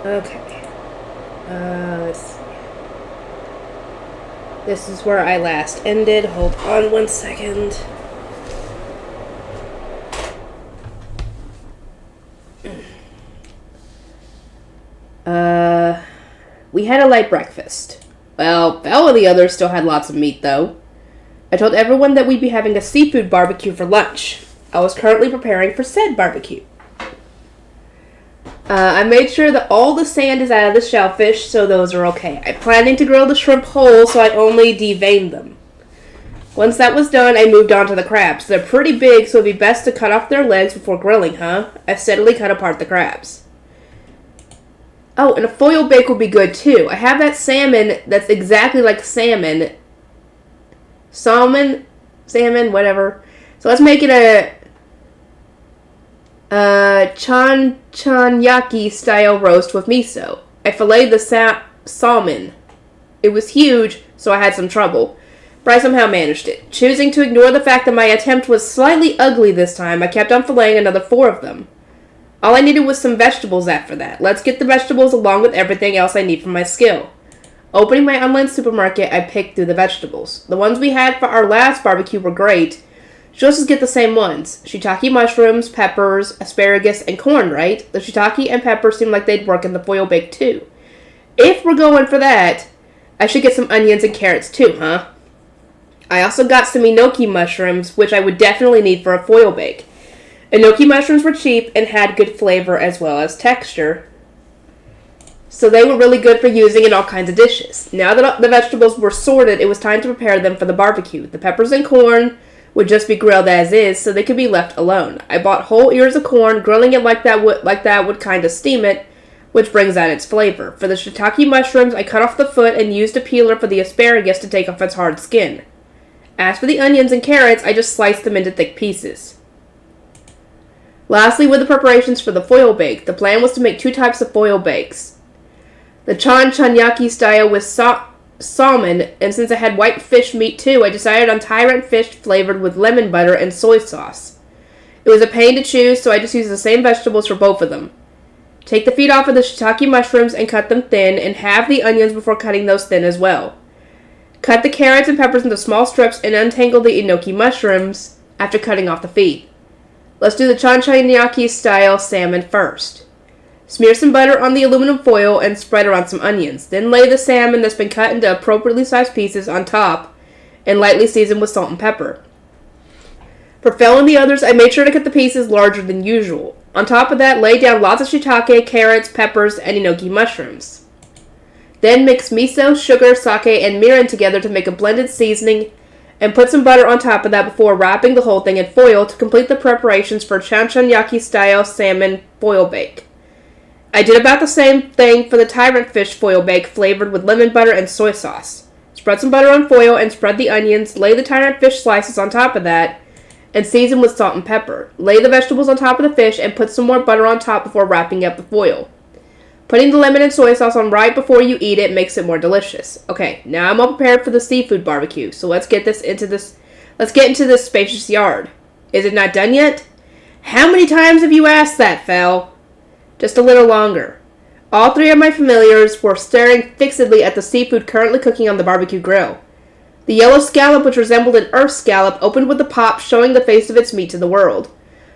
Okay. Let's see. This is where I last ended. Hold on 1 second. We had a light breakfast. Well, Belle and the others still had lots of meat, though. I told everyone that we'd be having a seafood barbecue for lunch. I was currently preparing for said barbecue. I made sure that all the sand is out of the shellfish, so those are okay. I'm planning to grill the shrimp whole, so I only deveined them. Once that was done, I moved on to the crabs. They're pretty big, so it'd be best to cut off their legs before grilling, huh? I steadily cut apart the crabs. Oh, and a foil bake would be good, too. I have that salmon that's exactly like salmon. Salmon, whatever. So let's make it a chanyaki style roast with miso. I filleted the salmon. It was huge, so I had some trouble, but I somehow managed it. Choosing to ignore the fact that my attempt was slightly ugly this time, I kept on filleting another 4 of them. All I needed was some vegetables after that. Let's get the vegetables along with everything else I need for my skill. Opening my online supermarket, I picked through the vegetables. The ones we had for our last barbecue were great. She'll just get the same ones. Shiitake mushrooms, peppers, asparagus, and corn, right? The shiitake and peppers seem like they'd work in the foil bake too. If we're going for that, I should get some onions and carrots too, huh? I also got some enoki mushrooms, which I would definitely need for a foil bake. Enoki mushrooms were cheap and had good flavor as well as texture, so they were really good for using in all kinds of dishes. Now that the vegetables were sorted, it was time to prepare them for the barbecue. The peppers and corn would just be grilled as is, so they could be left alone. I bought whole ears of corn. Grilling it like that would kind of steam it, which brings out its flavor. For the shiitake mushrooms, I cut off the foot and used a peeler for the asparagus to take off its hard skin. As for the onions and carrots, I just sliced them into thick pieces. Lastly, with the preparations for the foil bake, the plan was to make 2 types of foil bakes. The chanyaki style with salmon, and since I had white fish meat too, I decided on tyrant fish flavored with lemon butter and soy sauce. It was a pain to choose, so I just used the same vegetables for both of them. Take the feet off of the shiitake mushrooms and cut them thin, and halve the onions before cutting those thin as well. Cut the carrots and peppers into small strips and untangle the enoki mushrooms after cutting off the feet. Let's do the chanyaki style salmon first. Smear some butter on the aluminum foil and spread around some onions. Then lay the salmon that's been cut into appropriately sized pieces on top and lightly season with salt and pepper. For Phil and the others, I made sure to cut the pieces larger than usual. On top of that, lay down lots of shiitake, carrots, peppers, and enoki mushrooms. Then mix miso, sugar, sake, and mirin together to make a blended seasoning, and put some butter on top of that before wrapping the whole thing in foil to complete the preparations for chanyaki style salmon foil bake. I did about the same thing for the tyrant fish foil bake flavored with lemon butter and soy sauce. Spread some butter on foil and spread the onions, lay the tyrant fish slices on top of that, and season with salt and pepper. Lay the vegetables on top of the fish and put some more butter on top before wrapping up the foil. Putting the lemon and soy sauce on right before you eat it makes it more delicious. Okay, now I'm all prepared for the seafood barbecue, so let's get into this spacious yard. Is it not done yet? How many times have you asked that, Fel? Just a little longer. All 3 of my familiars were staring fixedly at the seafood currently cooking on the barbecue grill. The yellow scallop, which resembled an earth scallop, opened with a pop, showing the face of its meat to the world.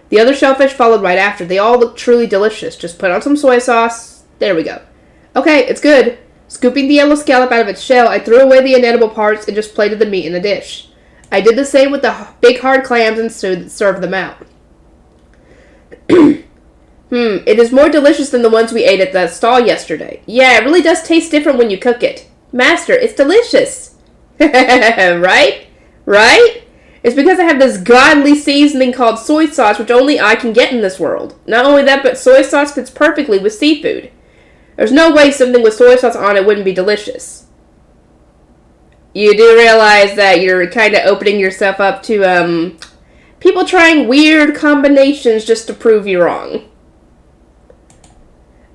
The other shellfish followed right after. They all looked truly delicious. Just put on some soy sauce. There we go. Okay, it's good. Scooping the yellow scallop out of its shell, I threw away the inedible parts and just plated the meat in a dish. I did the same with the big hard clams and served them out. It is more delicious than the ones we ate at that stall yesterday. Yeah, it really does taste different when you cook it. Master, it's delicious. Right? Right? It's because I have this godly seasoning called soy sauce, which only I can get in this world. Not only that, but soy sauce fits perfectly with seafood. There's no way something with soy sauce on it wouldn't be delicious. You do realize that you're kind of opening yourself up to, people trying weird combinations just to prove you wrong.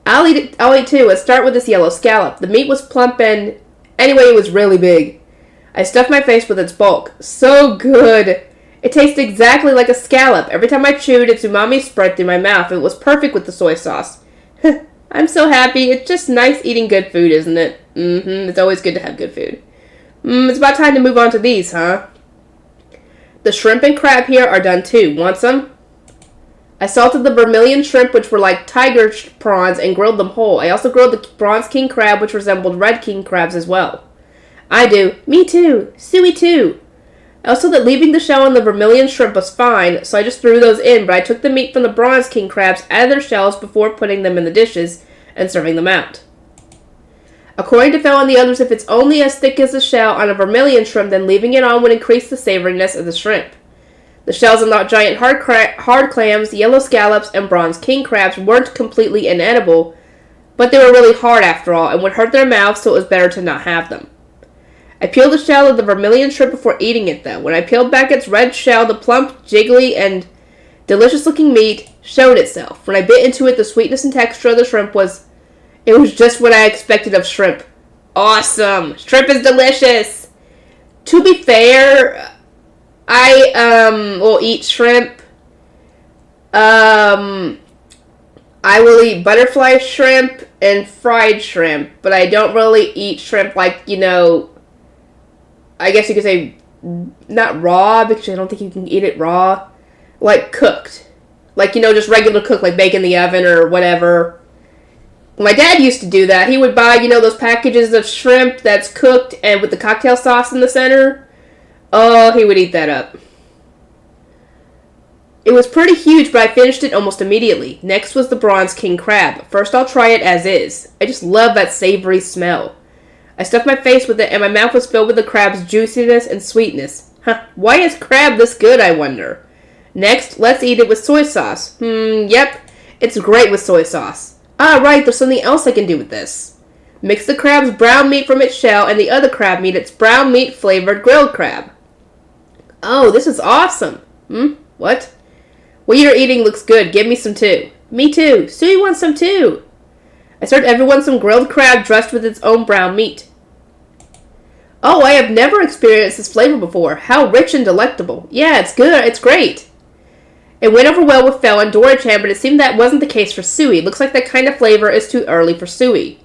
I'll eat too. Let's start with this yellow scallop. The meat was plump and... Anyway, it was really big. I stuffed my face with its bulk. So good. It tasted exactly like a scallop. Every time I chewed, its umami spread through my mouth. It was perfect with the soy sauce. I'm so happy. It's just nice eating good food, isn't it? It's always good to have good food. It's about time to move on to these, huh? The shrimp and crab here are done too. Want some? I salted the vermilion shrimp, which were like tiger prawns, and grilled them whole. I also grilled the bronze king crab, which resembled red king crabs as well. I do. Me too. Suey too. I also thought leaving the shell on the vermilion shrimp was fine, so I just threw those in, but I took the meat from the bronze king crabs out of their shells before putting them in the dishes and serving them out. According to Phil and the others, if it's only as thick as the shell on a vermilion shrimp, then leaving it on would increase the savoriness of the shrimp. The shells on the giant hard clams, yellow scallops, and bronze king crabs weren't completely inedible, but they were really hard after all and would hurt their mouths, so it was better to not have them. I peeled the shell of the vermilion shrimp before eating it, though. When I peeled back its red shell, the plump, jiggly, and delicious-looking meat showed itself. When I bit into it, the sweetness and texture of the shrimp was just what I expected of shrimp. Awesome! Shrimp is delicious! To be fair, I will eat shrimp. I will eat butterfly shrimp and fried shrimp, but I don't really eat shrimp like, I guess you could say not raw, because I don't think you can eat it raw. Like cooked. Like, just regular cooked, like bake in the oven or whatever. My dad used to do that. He would buy, those packages of shrimp that's cooked and with the cocktail sauce in the center. Oh, he would eat that up. It was pretty huge, but I finished it almost immediately. Next was the bronze king crab. First, I'll try it as is. I just love that savory smell. I stuffed my face with it, and my mouth was filled with the crab's juiciness and sweetness. Why is crab this good, I wonder? Next, let's eat it with soy sauce. Yep, it's great with soy sauce. Ah, right, there's something else I can do with this. Mix the crab's brown meat from its shell and the other crab meat, its brown meat flavored grilled crab. Oh, this is awesome. What? What you're eating looks good. Give me some too. Me too. Suey wants some too. I served everyone some grilled crab dressed with its own brown meat. Oh, I have never experienced this flavor before. How rich and delectable. Yeah, it's good. It's great. It went over well with Fel and Dora-chan, but it seemed that wasn't the case for Suey. Looks like that kind of flavor is too early for Suey.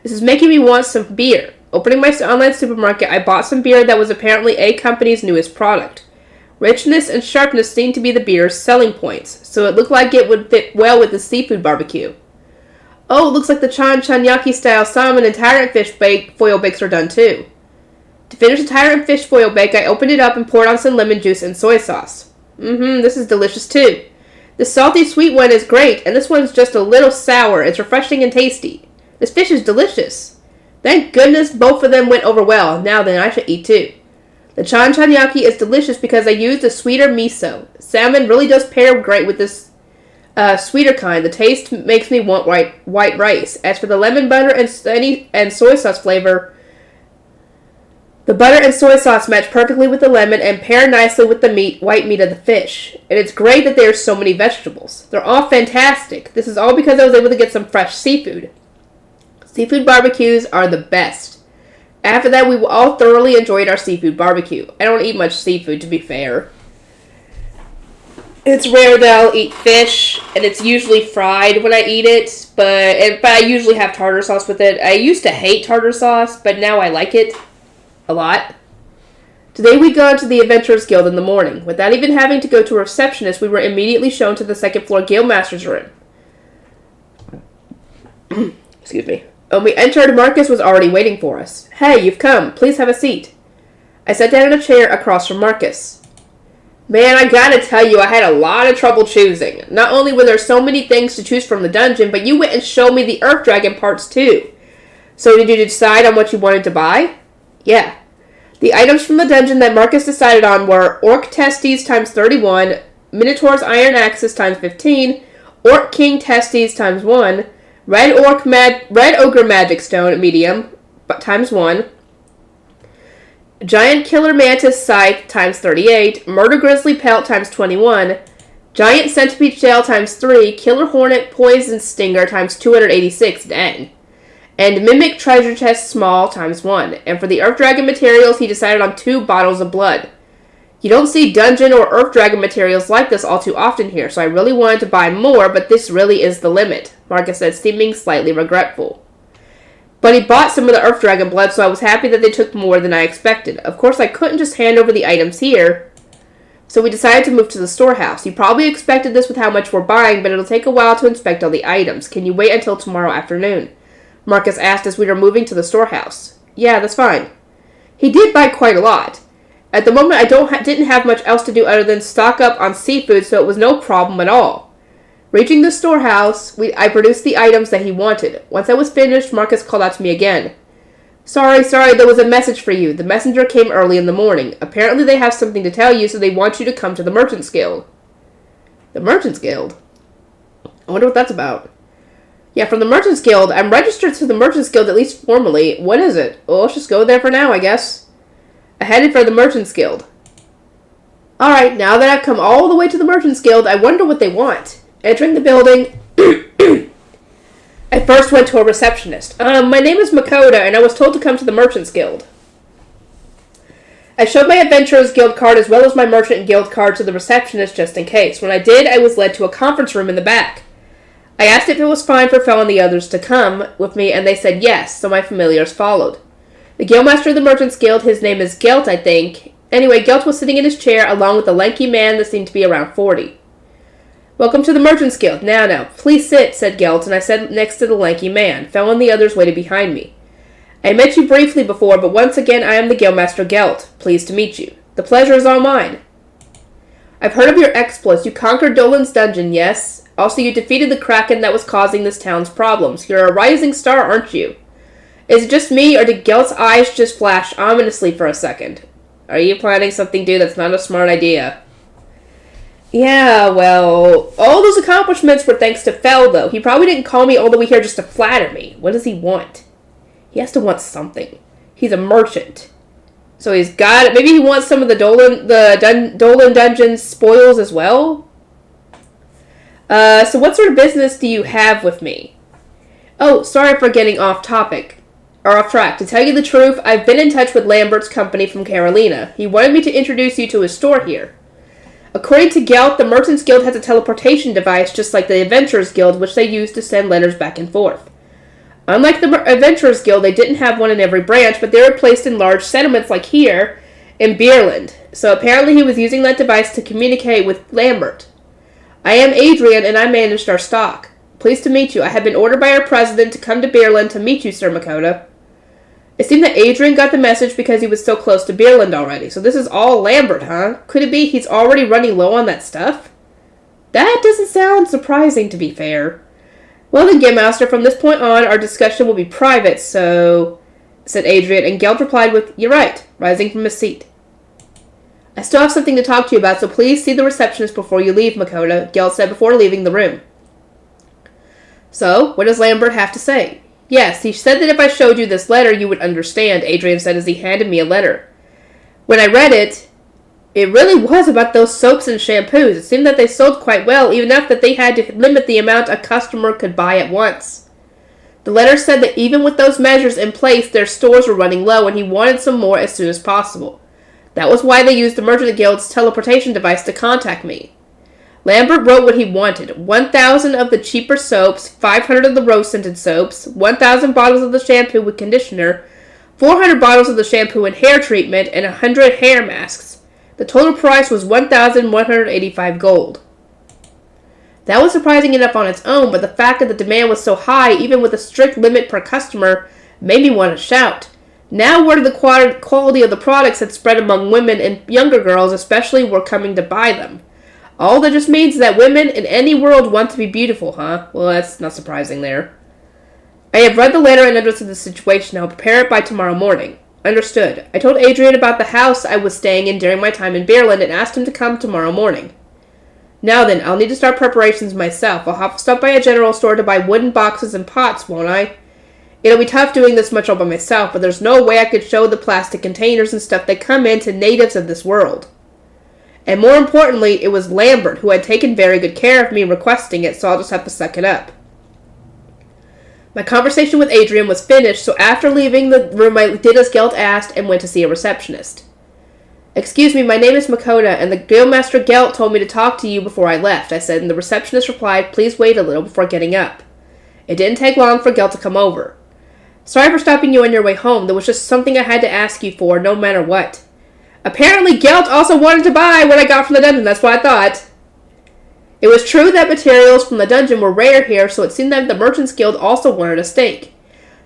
This is making me want some beer. Opening my online supermarket, I bought some beer that was apparently A Company's newest product. Richness and sharpness seemed to be the beer's selling points, so it looked like it would fit well with the seafood barbecue. Oh, it looks like the Chanyaki style salmon and tyrant fish foil bakes are done too. To finish the tyrant fish foil bake, I opened it up and poured on some lemon juice and soy sauce. This is delicious too. The salty sweet one is great, and this one's just a little sour. It's refreshing and tasty. This fish is delicious. Thank goodness both of them went over well. Now then, I should eat too. The Chanyaki is delicious because I used a sweeter miso. Salmon really does pair great with this sweeter kind. The taste makes me want white rice. As for the lemon butter and soy sauce flavor, the butter and soy sauce match perfectly with the lemon and pair nicely with the white meat of the fish. And it's great that there are so many vegetables. They're all fantastic. This is all because I was able to get some fresh seafood. Seafood barbecues are the best. After that, we all thoroughly enjoyed our seafood barbecue. I don't eat much seafood, to be fair. It's rare that I'll eat fish, and it's usually fried when I eat it, but I usually have tartar sauce with it. I used to hate tartar sauce, but now I like it a lot. Today we go to the Adventurers Guild in the morning. Without even having to go to a receptionist, we were immediately shown to the second floor Guildmaster's room. Excuse me. When we entered, Marcus was already waiting for us. Hey, you've come. Please have a seat. I sat down in a chair across from Marcus. Man, I gotta tell you, I had a lot of trouble choosing. Not only were there so many things to choose from the dungeon, but you went and showed me the Earth Dragon parts too. So did you decide on what you wanted to buy? Yeah. The items from the dungeon that Marcus decided on were Orc Testes times 31, Minotaur's Iron Axes times 15, Orc King Testes times 1, Red Ogre Magic Stone medium times 1, Giant Killer Mantis Scythe times 38, Murder Grizzly Pelt times 21, Giant Centipede Shell times 3, Killer Hornet Poison Stinger times 286, dang, and Mimic Treasure Chest Small times 1. And for the Earth Dragon materials, he decided on 2 bottles of blood. You don't see dungeon or earth dragon materials like this all too often here, so I really wanted to buy more, but this really is the limit, Marcus said, seeming slightly regretful. But he bought some of the earth dragon blood, so I was happy that they took more than I expected. Of course, I couldn't just hand over the items here, so we decided to move to the storehouse. You probably expected this with how much we're buying, but it'll take a while to inspect all the items. Can you wait until tomorrow afternoon? Marcus asked as we were moving to the storehouse. Yeah, that's fine. He did buy quite a lot. At the moment, I didn't have much else to do other than stock up on seafood, so it was no problem at all. Reaching the storehouse, I produced the items that he wanted. Once I was finished, Marcus called out to me again. Sorry, there was a message for you. The messenger came early in the morning. Apparently they have something to tell you, so they want you to come to the Merchants Guild. The Merchants Guild? I wonder what that's about. Yeah, from the Merchants Guild. I'm registered to the Merchants Guild, at least formally. What is it? Well, let's just go there for now, I guess. I headed for the Merchants Guild. Alright, now that I've come all the way to the Merchants Guild, I wonder what they want. Entering the building, I first went to a receptionist. My name is Makoto, and I was told to come to the Merchants Guild. I showed my Adventurers Guild card as well as my Merchant Guild card to the receptionist just in case. When I did, I was led to a conference room in the back. I asked if it was fine for Fel and the others to come with me, and they said yes, so my familiars followed. The Guildmaster of the Merchants Guild, his name is Gelt, I think. Anyway, Gelt was sitting in his chair along with a lanky man that seemed to be around 40. Welcome to the Merchants Guild. Now, please sit, said Gelt, and I sat next to the lanky man. Fel and the others waited behind me. I met you briefly before, but once again I am the Guildmaster Gelt. Pleased to meet you. The pleasure is all mine. I've heard of your exploits. You conquered Dolan's dungeon, yes? Also, you defeated the Kraken that was causing this town's problems. You're a rising star, aren't you? Is it just me, or did Gelt's eyes just flash ominously for a second? Are you planning something, dude? That's not a smart idea. Yeah, well, all those accomplishments were thanks to Fel, though. He probably didn't call me all the way here just to flatter me. What does he want? He has to want something. He's a merchant. So he's got it. Maybe he wants some of the Dolan dungeon spoils as well? So what sort of business do you have with me? Oh, sorry for getting off track. To tell you the truth, I've been in touch with Lambert's company from Carolina. He wanted me to introduce you to his store here. According to Gelt, the Merchants Guild has a teleportation device just like the Adventurers Guild, which they use to send letters back and forth. Unlike the Adventurers Guild, they didn't have one in every branch, but they were placed in large settlements like here in Beerland. So apparently he was using that device to communicate with Lambert. I am Adrian, and I managed our stock. Pleased to meet you. I have been ordered by our president to come to Beerland to meet you, Sir Makoto. It seemed that Adrian got the message because he was so close to Beerland already. So this is all Lambert, huh? Could it be he's already running low on that stuff? That doesn't sound surprising, to be fair. Well then, Guildmaster, from this point on, our discussion will be private, so... said Adrian, and Gelt replied with, You're right, rising from his seat. I still have something to talk to you about, so please see the receptionist before you leave, Makoto, Gelt said before leaving the room. So, what does Lambert have to say? Yes, he said that if I showed you this letter, you would understand, Adrian said as he handed me a letter. When I read it, it really was about those soaps and shampoos. It seemed that they sold quite well, even enough that they had to limit the amount a customer could buy at once. The letter said that even with those measures in place, their stores were running low, and he wanted some more as soon as possible. That was why they used the Merchant Guild's teleportation device to contact me. Lambert wrote what he wanted. 1,000 of the cheaper soaps, 500 of the rose-scented soaps, 1,000 bottles of the shampoo with conditioner, 400 bottles of the shampoo and hair treatment, and 100 hair masks. The total price was 1,185 gold. That was surprising enough on its own, but the fact that the demand was so high, even with a strict limit per customer, made me want to shout. Now word of the quality of the products had spread among women, and younger girls especially were coming to buy them. All that just means that women in any world want to be beautiful, huh? Well, that's not surprising there. I have read the letter and understood the situation. I'll prepare it by tomorrow morning. Understood. I told Adrian about the house I was staying in during my time in Beerland and asked him to come tomorrow morning. Now then, I'll need to start preparations myself. I'll have to stop by a general store to buy wooden boxes and pots, won't I? It'll be tough doing this much all by myself, but there's no way I could show the plastic containers and stuff that come in to natives of this world. And more importantly, it was Lambert who had taken very good care of me requesting it, so I'll just have to suck it up. My conversation with Adrian was finished, so after leaving the room I did as Gelt asked and went to see a receptionist. Excuse me, my name is Makoto, and the Guildmaster Gelt told me to talk to you before I left, I said, and the receptionist replied, please wait a little before getting up. It didn't take long for Gelt to come over. Sorry for stopping you on your way home. There was just something I had to ask you for, no matter what. Apparently, Gelt also wanted to buy what I got from the dungeon. That's what I thought. It was true that materials from the dungeon were rare here, so it seemed that the Merchants Guild also wanted a stake.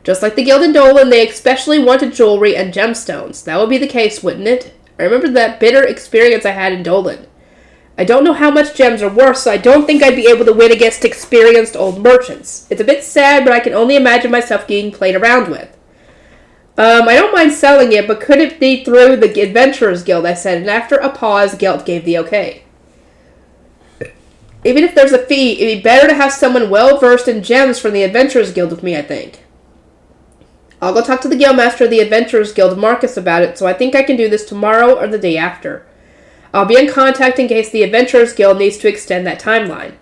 Just like the guild in Dolan, they especially wanted jewelry and gemstones. That would be the case, wouldn't it? I remember that bitter experience I had in Dolan. I don't know how much gems are worth, so I don't think I'd be able to win against experienced old merchants. It's a bit sad, but I can only imagine myself getting played around with. I don't mind selling it, but could it be through the Adventurers Guild, I said, and after a pause, Gelt gave the okay. Even if there's a fee, it'd be better to have someone well-versed in gems from the Adventurers Guild with me, I think. I'll go talk to the Guildmaster of the Adventurers Guild, Marcus, about it, so I think I can do this tomorrow or the day after. I'll be in contact in case the Adventurers Guild needs to extend that timeline.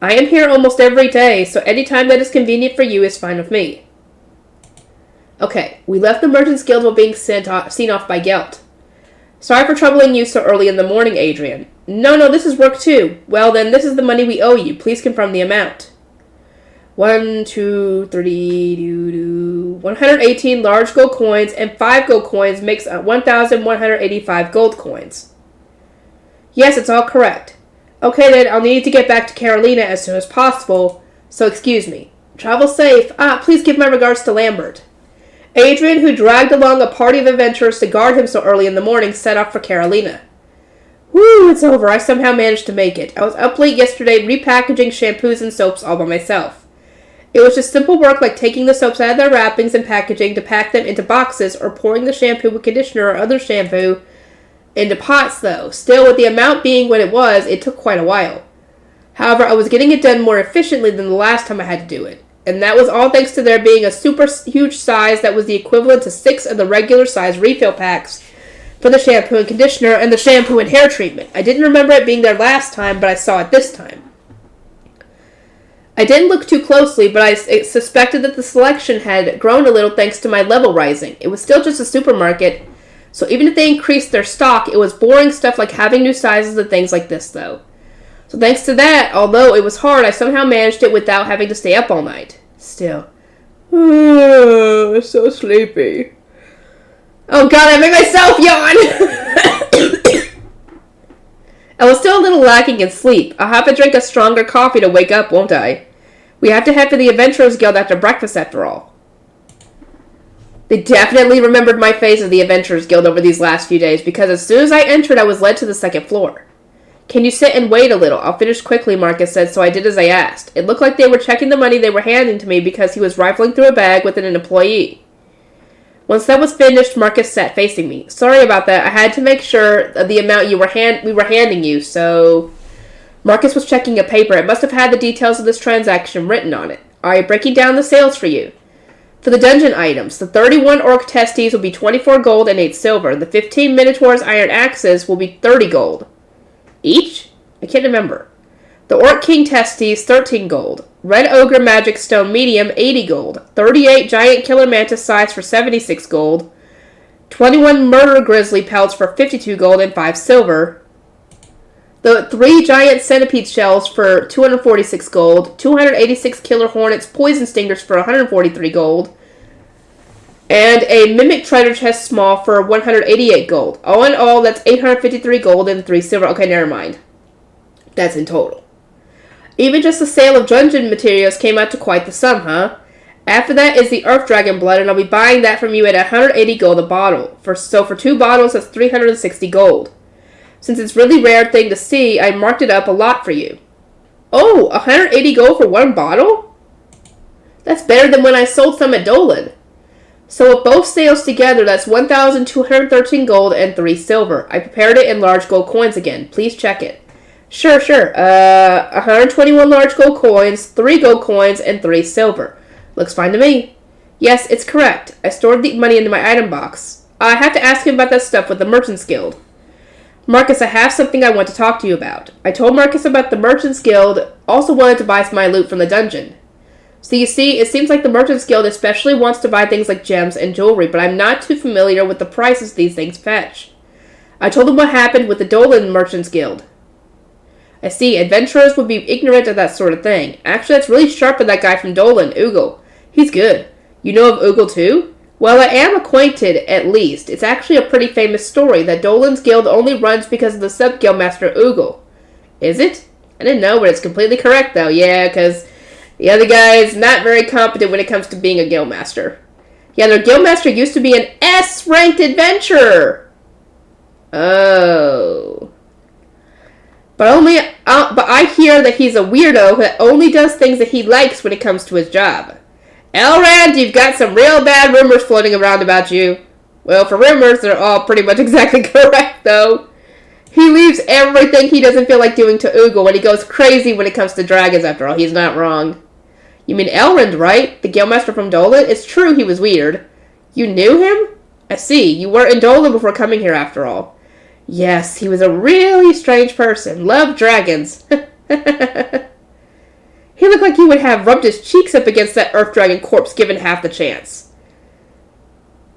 I am here almost every day, so any time that is convenient for you is fine with me. Okay, we left the Merchants Guild while being seen off by Gelt. Sorry for troubling you so early in the morning, Adrian. No, this is work too. Well then, this is the money we owe you. Please confirm the amount. 118 large gold coins and 5 gold coins makes 1,185 gold coins. Yes, it's all correct. Okay then, I'll need to get back to Carolina as soon as possible, so excuse me. Travel safe. Please give my regards to Lambert. Adrian, who dragged along a party of adventurers to guard him so early in the morning, set off for Carolina. Woo, it's over. I somehow managed to make it. I was up late yesterday repackaging shampoos and soaps all by myself. It was just simple work like taking the soaps out of their wrappings and packaging to pack them into boxes or pouring the shampoo and conditioner or other shampoo into pots, though. Still, with the amount being what it was, it took quite a while. However, I was getting it done more efficiently than the last time I had to do it. And that was all thanks to there being a super huge size that was the equivalent to 6 of the regular size refill packs for the shampoo and conditioner and the shampoo and hair treatment. I didn't remember it being there last time, but I saw it this time. I didn't look too closely, but I suspected that the selection had grown a little thanks to my level rising. It was still just a supermarket, so even if they increased their stock, it was boring stuff like having new sizes and things like this, though. So thanks to that, although it was hard, I somehow managed it without having to stay up all night. Still. So sleepy. Oh god, I made myself yawn! I was still a little lacking in sleep. I'll have to drink a stronger coffee to wake up, won't I? We have to head for the Adventurers Guild after breakfast, after all. They definitely remembered my face at the Adventurers Guild over these last few days, because as soon as I entered, I was led to the second floor. Can you sit and wait a little? I'll finish quickly, Marcus said, so I did as I asked. It looked like they were checking the money they were handing to me because he was rifling through a bag with an employee. Once that was finished, Marcus sat facing me. Sorry about that. I had to make sure of the amount we were handing you, so... Marcus was checking a paper. It must have had the details of this transaction written on it. Alright, breaking down the sales for you. For the dungeon items, the 31 orc testes will be 24 gold and 8 silver. The 15 minotaurs iron axes will be 30 gold. Each? I can't remember. The Orc King testes, 13 gold. Red Ogre Magic Stone Medium, 80 gold. 38 Giant Killer Mantis Size for 76 gold. 21 Murder Grizzly Pelts for 52 gold and 5 silver. The 3 Giant Centipede Shells for 246 gold. 286 Killer Hornets Poison Stingers for 143 gold. And a Mimic Treasure Chest Small for 188 gold. All in all, that's 853 gold and 3 silver. Okay, never mind. That's in total. Even just the sale of dungeon materials came out to quite the sum, huh? After that is the Earth Dragon Blood, and I'll be buying that from you at 180 gold a bottle. So for 2 bottles, that's 360 gold. Since it's a really rare thing to see, I marked it up a lot for you. Oh, 180 gold for 1 bottle? That's better than when I sold some at Dolan. So with both sales together, that's 1,213 gold and 3 silver. I prepared it in large gold coins again. Please check it. Sure. 121 large gold coins, 3 gold coins, and 3 silver. Looks fine to me. Yes, it's correct. I stored the money into my item box. I have to ask him about that stuff with the Merchants Guild. Marcus, I have something I want to talk to you about. I told Marcus about the Merchants Guild, also wanted to buy some of my loot from the dungeon. So you see, it seems like the Merchants Guild especially wants to buy things like gems and jewelry, but I'm not too familiar with the prices these things fetch. I told him what happened with the Dolan Merchants Guild. I see, adventurers would be ignorant of that sort of thing. Actually, that's really sharp of that guy from Dolan, Oogle. He's good. You know of Oogle too? Well, I am acquainted, at least. It's actually a pretty famous story that Dolan's guild only runs because of the sub-guildmaster Oogle. Is it? I didn't know, but it's completely correct, though. Yeah, because the other guy is not very competent when it comes to being a guildmaster. Yeah, their guildmaster used to be an S-ranked adventurer. Oh. But I hear that he's a weirdo that only does things that he likes when it comes to his job. Elrond, you've got some real bad rumors floating around about you. Well, for rumors, they're all pretty much exactly correct, though. He leaves everything he doesn't feel like doing to Oogle, and he goes crazy when it comes to dragons, after all. He's not wrong. You mean Elrond, right? The guildmaster from Dolan? It's true he was weird. You knew him? I see. You weren't in Dolan before coming here, after all. Yes, he was a really strange person. Loved dragons. He looked like he would have rubbed his cheeks up against that earth dragon corpse given half the chance.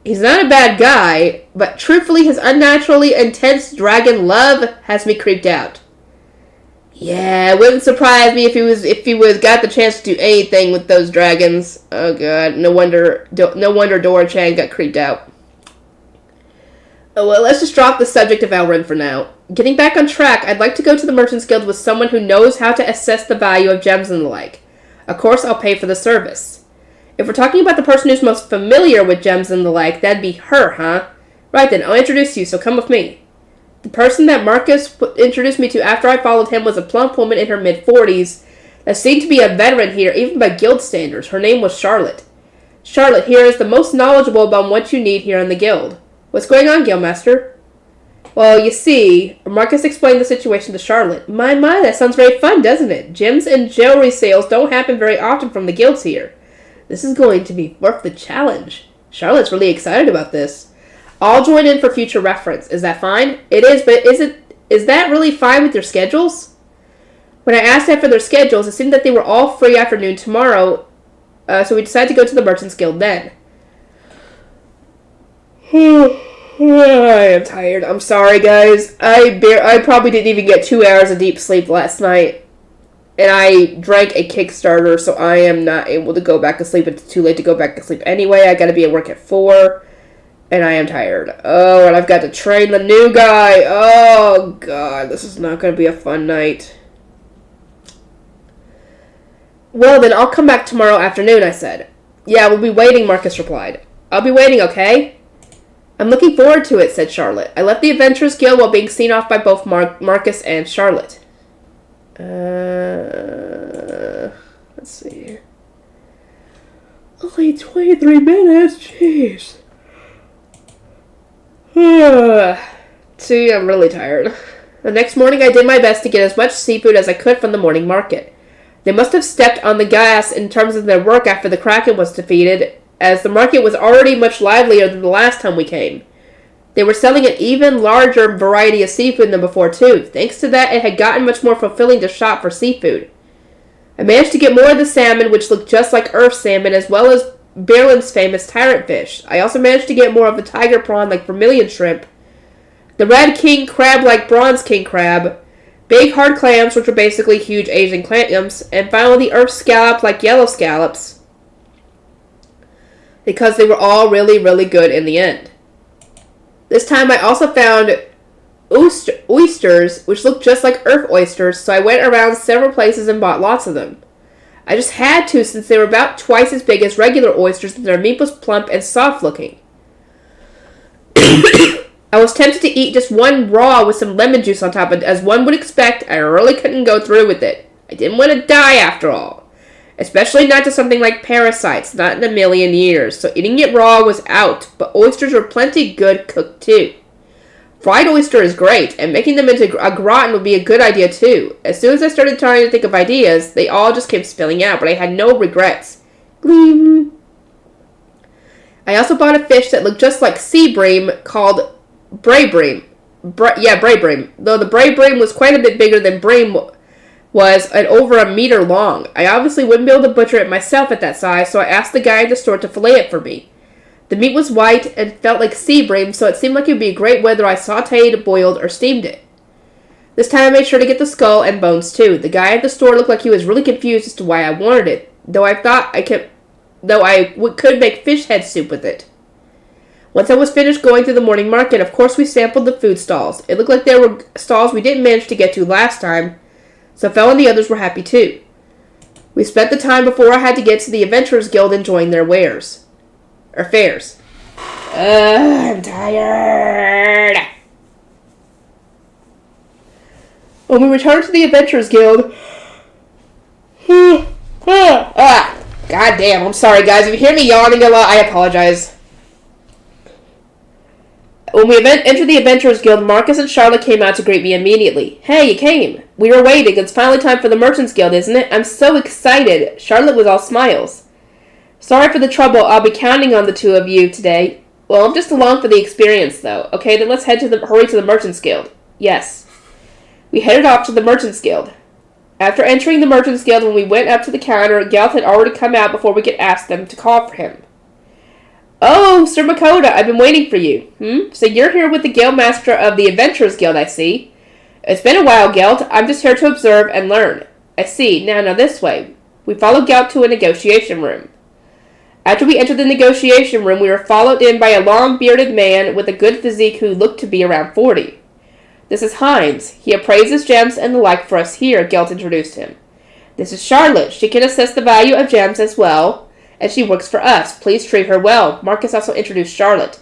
He's not a bad guy, but truthfully his unnaturally intense dragon love has me creeped out. Yeah, it wouldn't surprise me if he was got the chance to do anything with those dragons. Oh god, no wonder Dora-chan got creeped out. Oh well, let's just drop the subject of Elrond for now. Getting back on track, I'd like to go to the Merchants Guild with someone who knows how to assess the value of gems and the like. Of course, I'll pay for the service. If we're talking about the person who's most familiar with gems and the like, that'd be her, huh? Right then, I'll introduce you, so come with me. The person that Marcus introduced me to after I followed him was a plump woman in her mid-40s that seemed to be a veteran here, even by guild standards. Her name was Charlotte. Charlotte here is the most knowledgeable about what you need here in the guild. What's going on, Guildmaster? Well, you see, Marcus explained the situation to Charlotte. My, that sounds very fun, doesn't it? Gems and jewelry sales don't happen very often from the guilds here. This is going to be worth the challenge. Charlotte's really excited about this. I'll join in for future reference. Is that fine? It is, but is that really fine with your schedules? When I asked them for their schedules, it seemed that they were all free afternoon tomorrow, so we decided to go to the Merchants Guild then. I am tired. I'm sorry, guys. I probably didn't even get 2 hours of deep sleep last night. And I drank a Kickstarter, so I am not able to go back to sleep. It's too late to go back to sleep anyway. I gotta be at work at 4. And I am tired. Oh, and I've got to train the new guy. Oh, God. This is not gonna be a fun night. Well, then I'll come back tomorrow afternoon, I said. Yeah, we'll be waiting, Marcus replied. I'll be waiting, okay? I'm looking forward to it, said Charlotte. I left the Adventurers Guild while being seen off by both Marcus and Charlotte. Let's see here. Only 23 minutes? Jeez. See, I'm really tired. The next morning I did my best to get as much seafood as I could from the morning market. They must have stepped on the gas in terms of their work after the Kraken was defeated, as the market was already much livelier than the last time we came. They were selling an even larger variety of seafood than before, too. Thanks to that, it had gotten much more fulfilling to shop for seafood. I managed to get more of the salmon, which looked just like earth salmon, as well as Berlin's famous tyrant fish. I also managed to get more of the tiger prawn like vermilion shrimp, the red king crab like bronze king crab, big hard clams, which were basically huge Asian clams, and finally the earth scallop like yellow scallops, because they were all really, really good in the end. This time I also found oysters, which looked just like earth oysters, so I went around several places and bought lots of them. I just had to, since they were about twice as big as regular oysters and their meat was plump and soft looking. I was tempted to eat just one raw with some lemon juice on top, but as one would expect, I really couldn't go through with it. I didn't want to die after all. Especially not to something like parasites, not in a million years, so eating it raw was out, but oysters were plenty good cooked too. Fried oyster is great, and making them into a gratin would be a good idea too. As soon as I started trying to think of ideas, they all just came spilling out, but I had no regrets. Gleam. I also bought a fish that looked just like sea bream called bray bream. Bray bream. Though the bray bream was quite a bit bigger than bream was and over 1 meter long. I obviously wouldn't be able to butcher it myself at that size, so I asked the guy in the store to fillet it for me. The meat was white and felt like sea bream, so it seemed like it would be great whether I sauteed, boiled, or steamed it. This time I made sure to get the skull and bones too. The guy at the store looked like he was really confused as to why I wanted it, though I could make fish head soup with it. Once I was finished going through the morning market, of course we sampled the food stalls. It looked like there were stalls we didn't manage to get to last time, so Fel and the others were happy too. We spent the time before I had to get to the Adventurers Guild enjoying their wares. Or fairs. I'm tired. When we returned to the Adventurers Guild... God damn, I'm sorry guys. If you hear me yawning a lot, I apologize. When we entered the Adventurers Guild, Marcus and Charlotte came out to greet me immediately. Hey, you came. We were waiting. It's finally time for the Merchants Guild, isn't it? I'm so excited. Charlotte was all smiles. Sorry for the trouble. I'll be counting on the two of you today. Well, I'm just along for the experience, though. Okay, then let's hurry to the Merchants Guild. Yes. We headed off to the Merchants Guild. After entering the Merchants Guild, when we went up to the counter, Gelt had already come out before we could ask them to call for him. Oh, Sir Makoto, I've been waiting for you. So you're here with the Guildmaster of the Adventurers Guild, I see. It's been a while, Gelt. I'm just here to observe and learn. I see. Now this way. We followed Gelt to a negotiation room. After we entered the negotiation room, we were followed in by a long-bearded man with a good physique who looked to be around 40. This is Hines. He appraises gems and the like for us here, Gelt introduced him. This is Charlotte. She can assess the value of gems as well, and she works for us. Please treat her well. Marcus also introduced Charlotte.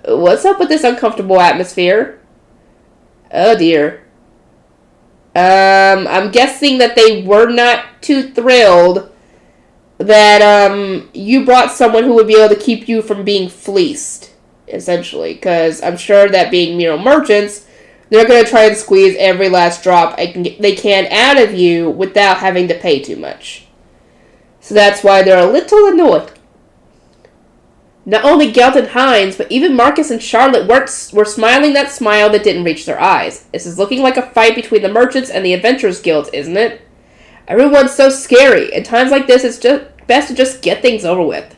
What's up with this uncomfortable atmosphere? Oh dear. I'm guessing that they were not too thrilled that you brought someone who would be able to keep you from being fleeced, essentially. Because I'm sure that being, merchants, they're going to try and squeeze every last drop they can out of you without having to pay too much. So that's why they're a little annoyed. Not only Gelt and Hines, but even Marcus and Charlotte were smiling that smile that didn't reach their eyes. This is looking like a fight between the merchants and the Adventurers Guild, isn't it? Everyone's so scary. In times like this, it's just best to just get things over with.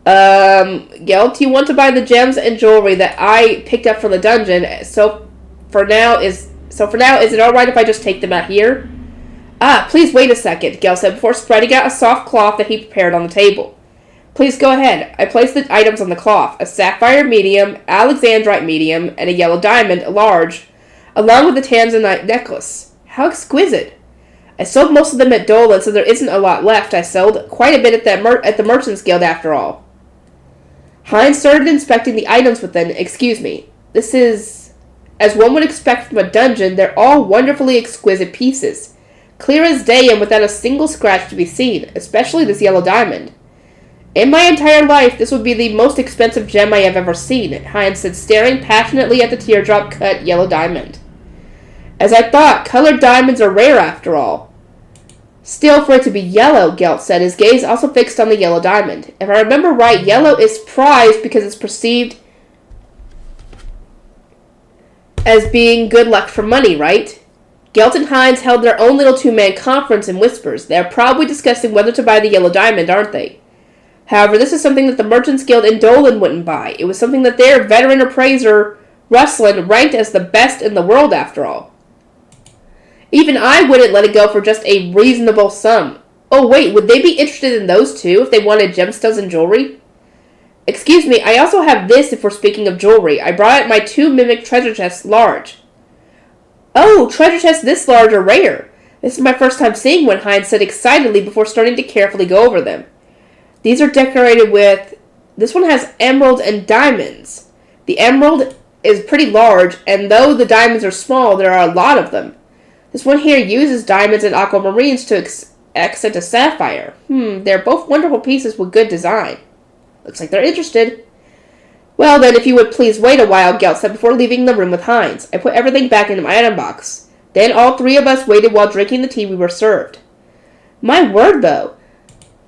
Gelt, you want to buy the gems and jewelry that I picked up from the dungeon, so for now, is it alright if I just take them out here? Please wait a second, Gelt said before spreading out a soft cloth that he prepared on the table. Please go ahead. I placed the items on the cloth. A sapphire medium, alexandrite medium, and a yellow diamond, a large, along with the tanzanite necklace. How exquisite. I sold most of them at Dolan, so there isn't a lot left. I sold quite a bit at the Merchants Guild after all. Hines started inspecting the items within. Excuse me. This is, as one would expect from a dungeon, they're all wonderfully exquisite pieces. Clear as day and without a single scratch to be seen, especially this yellow diamond. In my entire life, this would be the most expensive gem I have ever seen, Hines said, staring passionately at the teardrop-cut yellow diamond. As I thought, colored diamonds are rare after all. Still, for it to be yellow, Gelt said, his gaze also fixed on the yellow diamond. If I remember right, yellow is prized because it's perceived as being good luck for money, right? Gelt and Hines held their own little two-man conference in whispers. They are probably discussing whether to buy the yellow diamond, aren't they? However, this is something that the Merchants Guild in Dolan wouldn't buy. It was something that their veteran appraiser, Ruslan, ranked as the best in the world after all. Even I wouldn't let it go for just a reasonable sum. Oh wait, would they be interested in those too if they wanted gemstones and jewelry? Excuse me, I also have this if we're speaking of jewelry. I brought out my 2 mimic treasure chests large. Oh, treasure chests this large are rare. This is my first time seeing one, Hines said excitedly before starting to carefully go over them. These are decorated with... This one has emeralds and diamonds. The emerald is pretty large, and though the diamonds are small, there are a lot of them. This one here uses diamonds and aquamarines to accent a sapphire. They're both wonderful pieces with good design. Looks like they're interested. Well then, if you would please wait a while, Gelt said before leaving the room with Hines. I put everything back into my item box. Then all 3 of us waited while drinking the tea we were served. My word, though.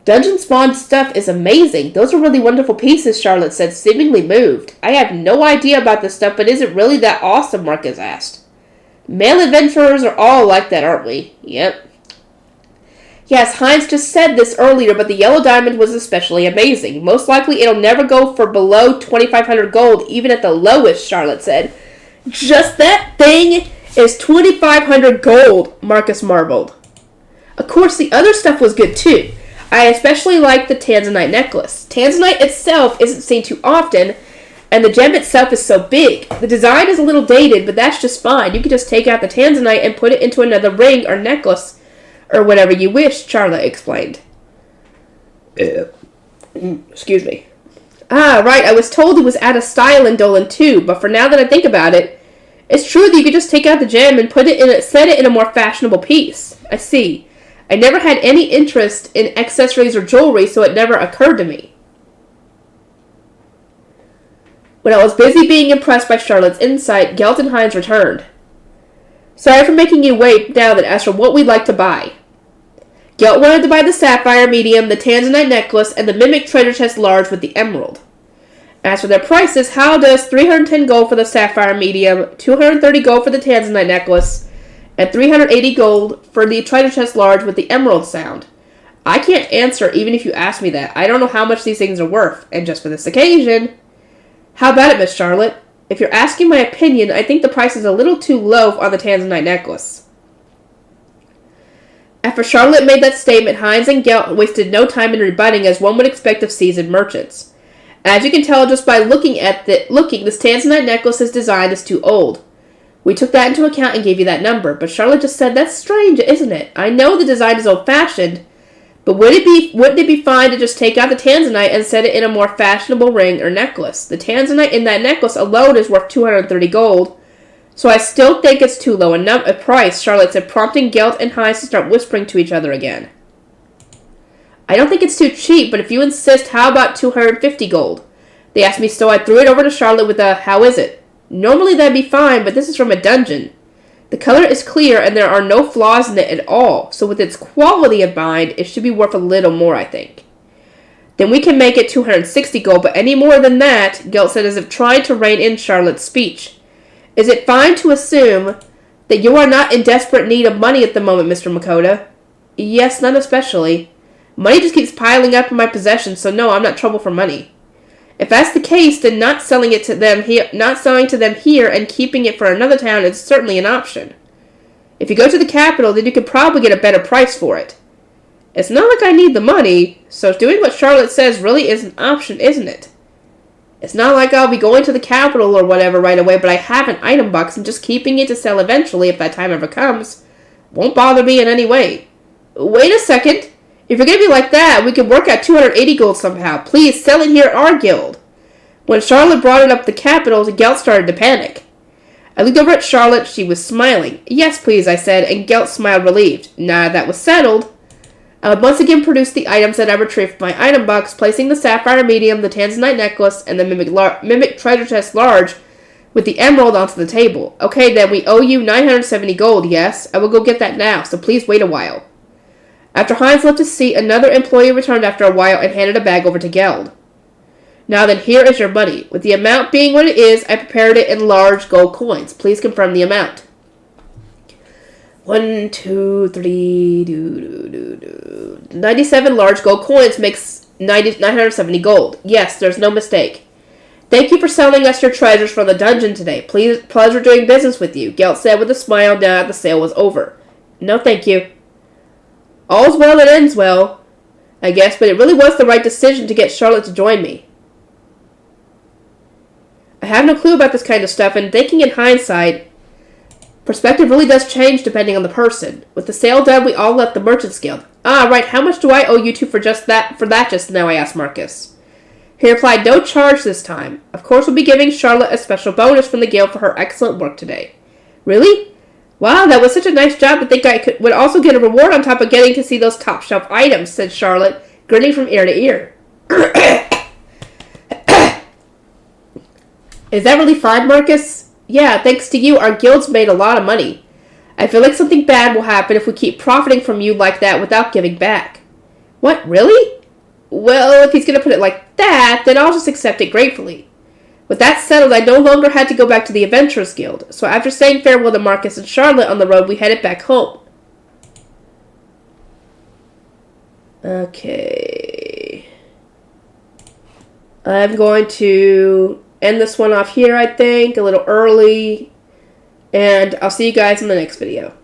Dungeon Spawn stuff is amazing. Those are really wonderful pieces, Charlotte said, seemingly moved. I have no idea about this stuff, but is it really that awesome, Marcus asked. Male adventurers are all like that, aren't we? Yep. Yes, Heinz just said this earlier, but the yellow diamond was especially amazing. Most likely it'll never go for below 2,500 gold, even at the lowest, Charlotte said. Just that thing is 2,500 gold, Marcus marveled. Of course, the other stuff was good too. I especially liked the tanzanite necklace. Tanzanite itself isn't seen too often, and the gem itself is so big. The design is a little dated, but that's just fine. You can just take out the tanzanite and put it into another ring or necklace, or whatever you wish, Charlotte explained. Excuse me. Ah, right, I was told it was out of style in Dolan too, but for now that I think about it, it's true that you could just take out the gem and set it in a more fashionable piece. I see. I never had any interest in accessories or jewelry, so it never occurred to me. When I was busy being impressed by Charlotte's insight, Gelt and Heinz returned. Sorry for making you wait now that asked for what we'd like to buy. Gelt wanted to buy the sapphire medium, the tanzanite necklace, and the mimic treasure chest large with the emerald. As for their prices, how does 310 gold for the sapphire medium, 230 gold for the tanzanite necklace, and 380 gold for the treasure chest large with the emerald sound? I can't answer even if you ask me that. I don't know how much these things are worth, and just for this occasion. How about it, Miss Charlotte? If you're asking my opinion, I think the price is a little too low on the tanzanite necklace. After Charlotte made that statement, Heinz and Gelt wasted no time in rebutting, as one would expect of seasoned merchants. As you can tell just by looking, this tanzanite necklace's design is too old. We took that into account and gave you that number, but Charlotte just said, that's strange, isn't it? I know the design is old-fashioned, but wouldn't it be fine to just take out the tanzanite and set it in a more fashionable ring or necklace? The tanzanite in that necklace alone is worth 230 gold, so I still think it's too low a price, Charlotte said, prompting Gelt and Heinz to start whispering to each other again. I don't think it's too cheap, but if you insist, how about 250 gold? They asked me, so I threw it over to Charlotte with a, how is it? Normally that'd be fine, but this is from a dungeon. The color is clear and there are no flaws in it at all, so with its quality in mind, it should be worth a little more, I think. Then we can make it 260 gold, but any more than that, Gelt said as if trying to rein in Charlotte's speech. Is it fine to assume that you are not in desperate need of money at the moment, Mr. Makoto? Yes, not especially. Money just keeps piling up in my possession, so no, I'm not trouble for money. If that's the case, then not selling to them here and keeping it for another town is certainly an option. If you go to the capital, then you could probably get a better price for it. It's not like I need the money, so doing what Charlotte says really is an option, isn't it? It's not like I'll be going to the capital or whatever right away, but I have an item box and just keeping it to sell eventually if that time ever comes won't bother me in any way. Wait a second. If you're going to be like that, we could work out 280 gold somehow. Please, sell it here at our guild. When Charlotte brought it up the capital, Gelt started to panic. I looked over at Charlotte. She was smiling. Yes, please, I said, and Gelt smiled relieved. Now that was settled, I would once again produce the items that I retrieved from my item box, placing the sapphire medium, the tanzanite necklace, and the mimic treasure chest large with the emerald onto the table. Okay, then, we owe you 970 gold, yes? I will go get that now, so please wait a while. After Heinz left his seat, another employee returned after a while and handed a bag over to Geld. Now then, here is your money. With the amount being what it is, I prepared it in large gold coins. Please confirm the amount. 1, 2, 3, 97 large gold coins makes 970 gold. Yes, there's no mistake. Thank you for selling us your treasures from the dungeon today. Pleasure doing business with you, Gelt said with a smile now that the sale was over. No, thank you. All's well that ends well, I guess, but it really was the right decision to get Charlotte to join me. I have no clue about this kind of stuff, and thinking in hindsight, perspective really does change depending on the person. With the sale done, we all left the Merchants Guild. Ah, right, how much do I owe you two for that just now, I asked Marcus. He replied, no charge this time. Of course, we'll be giving Charlotte a special bonus from the guild for her excellent work today. Really? Wow, that was such a nice job to think I would also get a reward on top of getting to see those top-shelf items, said Charlotte, grinning from ear to ear. Is that really fine, Marcus? Yeah, thanks to you, our guild's made a lot of money. I feel like something bad will happen if we keep profiting from you like that without giving back. What, really? Well, if he's going to put it like that, then I'll just accept it gratefully. With that settled, I no longer had to go back to the Adventurers Guild, so after saying farewell to Marcus and Charlotte on the road, we headed back home. Okay. I'm going to end this one off here, I think, a little early. And I'll see you guys in the next video.